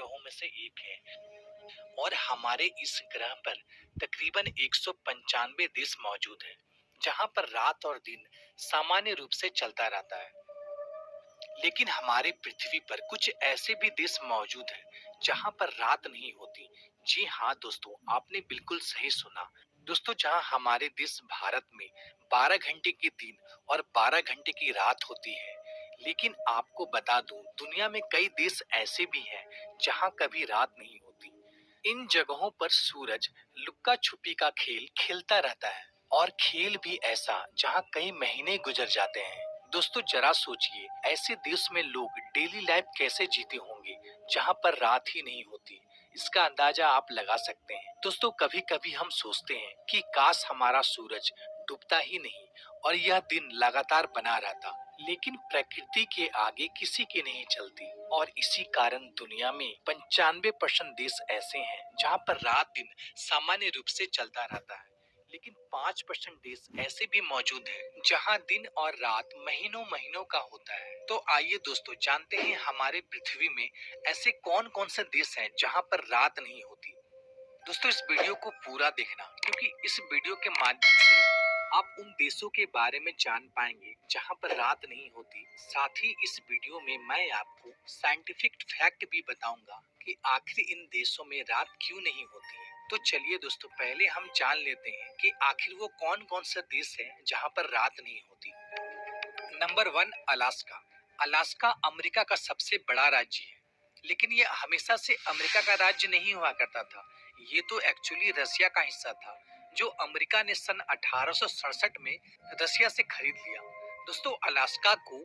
ग्रहों में से एक है और हमारे इस ग्रह पर तकरीबन 195 देश मौजूद हैं, जहां पर रात और दिन सामान्य रूप से चलता रहता है। लेकिन हमारे पृथ्वी पर कुछ ऐसे भी देश मौजूद हैं जहां पर रात नहीं होती। जी हाँ दोस्तों, आपने बिल्कुल सही सुना। दोस्तों, जहां हमारे देश भारत में 12 घंटे के दिन और 12 घंटे की रात होती है। लेकिन आपको बता दूं, दुनिया में कई देश ऐसे भी हैं जहां कभी रात नहीं होती। इन जगहों पर सूरज लुक्का छुपी का खेल खेलता रहता है और खेल भी ऐसा जहां कई महीने गुजर जाते हैं। दोस्तों, जरा सोचिए, ऐसे देश में लोग डेली लाइफ कैसे जीते होंगे जहां पर रात ही नहीं होती। इसका अंदाजा आप लगा सकते हैं। दोस्तों, कभी कभी हम सोचते हैं कि काश हमारा सूरज डूबता ही नहीं और यह दिन लगातार बना रहता। लेकिन प्रकृति के आगे किसी की नहीं चलती और इसी कारण दुनिया में 95% देश ऐसे हैं जहां पर रात दिन सामान्य रूप से चलता रहता है। लेकिन 5% देश ऐसे भी मौजूद हैं जहां दिन और रात महीनों महीनों का होता है। तो आइए दोस्तों, जानते हैं हमारे पृथ्वी में ऐसे कौन कौन से देश हैं जहां पर रात नहीं होती। दोस्तों, इस वीडियो को पूरा देखना, क्योंकि इस वीडियो के माध्यम से आप उन देशों के बारे में जान पाएंगे जहां पर रात नहीं होती। साथ ही इस वीडियो में मैं आपको साइंटिफिक फैक्ट भी बताऊंगा कि आखिर इन देशों में रात क्यों नहीं होती है। तो चलिए दोस्तों, पहले हम जान लेते हैं कि आखिर वो कौन कौन से देश हैं जहां पर रात नहीं होती। Number 1, Alaska. अलास्का अमेरिका का सबसे बड़ा राज्य है, लेकिन ये हमेशा से अमेरिका का राज्य नहीं हुआ करता था। ये तो एक्चुअली रसिया का हिस्सा था, जो अमेरिका ने सन 1867 में रसिया से खरीद लिया। दोस्तों, अलास्का को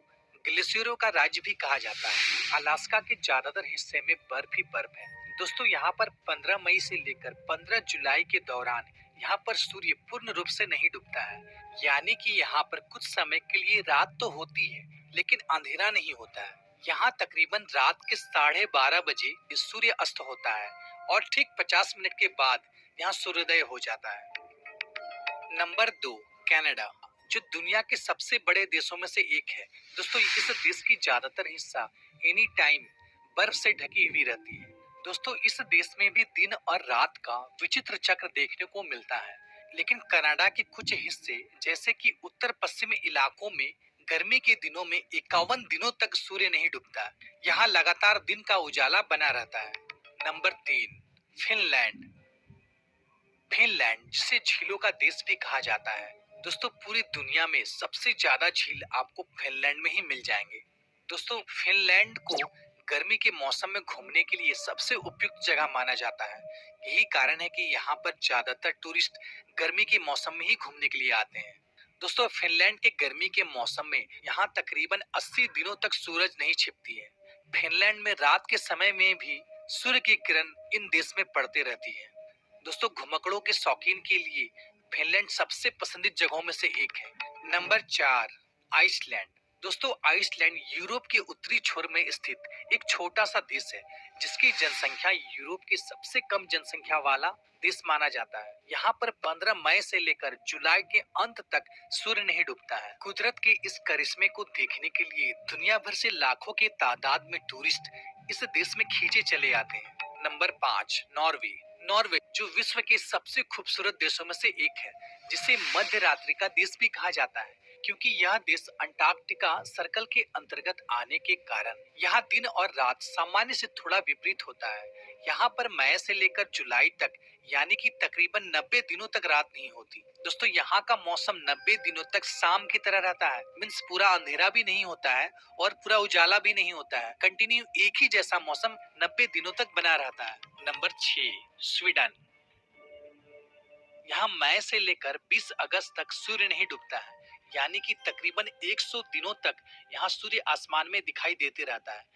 ग्लेशियरों का राज्य भी कहा जाता है। अलास्का के ज्यादातर हिस्से में बर्फ ही बर्फ है। दोस्तों, यहाँ पर 15 मई से लेकर 15 जुलाई के दौरान यहाँ पर सूर्य पूर्ण रूप से नहीं डूबता है। यानी कि यहाँ पर कुछ समय के लिए रात तो होती है, लेकिन अंधेरा नहीं होता है। यहाँ तकरीबन रात के 12:30 बजे सूर्य अस्त होता है और ठीक 50 मिनट के बाद यहाँ सूर्योदय हो जाता है। नंबर 2, कनाडा, जो दुनिया के सबसे बड़े देशों में से एक है। दोस्तों, इस देश की ज्यादातर हिस्सा एनी टाइम बर्फ से ढकी हुई रहती है। दोस्तों, इस देश में भी दिन और रात का विचित्र चक्र देखने को मिलता है। लेकिन कनाडा के कुछ हिस्से, जैसे कि उत्तर पश्चिमी इलाकों में, गर्मी के दिनों में 51 दिनों तक सूर्य नहीं डूबता। यहाँ लगातार दिन का उजाला बना रहता है। Number 3, Finland. फिनलैंड, जिसे झीलों का देश भी कहा जाता है। दोस्तों, पूरी दुनिया में सबसे ज्यादा झील आपको फिनलैंड में ही मिल जाएंगे। दोस्तों, फिनलैंड को गर्मी के मौसम में घूमने के लिए सबसे उपयुक्त जगह माना जाता है। यही कारण है कि यहाँ पर ज्यादातर टूरिस्ट गर्मी के मौसम में ही घूमने के लिए आते हैं। दोस्तों, फिनलैंड के गर्मी के मौसम में यहाँ तकरीबन 80 दिनों तक सूरज नहीं छिपती है। फिनलैंड में रात के समय में भी सूर्य की किरण इन देश में पड़ती रहती है। दोस्तों, घुमक्कड़ों के शौकीन के लिए फिनलैंड सबसे पसंदीदा जगहों में से एक है। Number 4, Iceland. दोस्तों, आइसलैंड यूरोप के उत्तरी छोर में स्थित एक छोटा सा देश है, जिसकी जनसंख्या यूरोप के सबसे कम जनसंख्या वाला देश माना जाता है। यहाँ पर 15 मई से लेकर जुलाई के अंत तक सूर्य नहीं डूबता है। कुदरत के इस करिश्मे को देखने के लिए दुनिया भर से लाखों की तादाद में टूरिस्ट इस देश में खींचे चले आते हैं। Number 5, Norway. नॉर्वे, जो विश्व के सबसे खूबसूरत देशों में से एक है, जिसे मध्य रात्रि का देश भी कहा जाता है, क्योंकि यह देश अंटार्कटिका सर्कल के अंतर्गत आने के कारण यहाँ दिन और रात सामान्य से थोड़ा विपरीत होता है। यहाँ पर मई से लेकर जुलाई तक, यानी कि तकरीबन 90 दिनों तक रात नहीं होती। दोस्तों, यहाँ का मौसम 90 दिनों तक शाम की तरह रहता है। मीन्स पूरा अंधेरा भी नहीं होता है और पूरा उजाला भी नहीं होता है। कंटिन्यू एक ही जैसा मौसम 90 दिनों तक बना रहता है। Number 6, Sweden. यहाँ मई से लेकर 20 अगस्त तक सूर्य नहीं डूबता है, यानी कि तकरीबन 100 दिनों तक यहाँ सूर्य आसमान में दिखाई देते रहता है।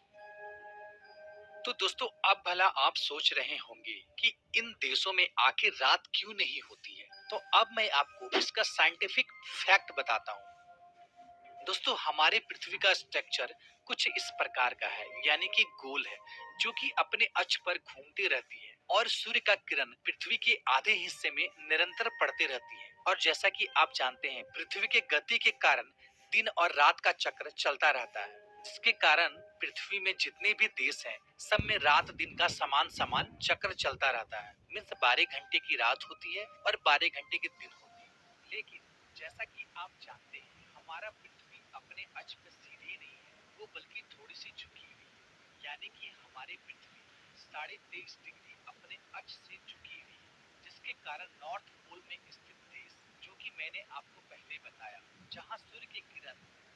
तो दोस्तों, अब भला आप सोच रहे होंगे कि इन देशों में आखिर रात क्यों नहीं होती है। तो अब मैं आपको इसका साइंटिफिक फैक्ट बताता हूँ। दोस्तों, हमारे पृथ्वी का स्ट्रक्चर कुछ इस प्रकार का है, यानी कि गोल है, जो कि अपने अक्ष पर घूमती रहती है और सूर्य का किरण पृथ्वी के आधे हिस्से में निरंतर पड़ती रहती है। और जैसा कि आप जानते हैं, पृथ्वी के गति के कारण दिन और रात का चक्र चलता रहता है, जिसके कारण पृथ्वी में जितने भी देश हैं, सब में रात दिन का समान समान चक्र चलता रहता है। मीन्स 12 घंटे की रात होती है और 12 घंटे के दिन होती है। लेकिन जैसा कि आप जानते हैं, हमारा पृथ्वी अपने अक्ष पे सीधे नहीं है, वो बल्कि थोड़ी सी झुकी हुई है। यानी कि हमारी पृथ्वी 23.5 डिग्री अपने अक्ष से झुकी हुई है, जिसके कारण नॉर्थ पोल में स्थित देश, जो कि मैंने आपको पहले बताया, जहाँ सूर्य की किरण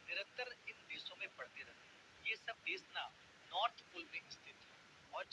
निरंतर इन देशों में पड़ते रहते हैं, ये सब देश ना नॉर्थ पोल में स्थित है। और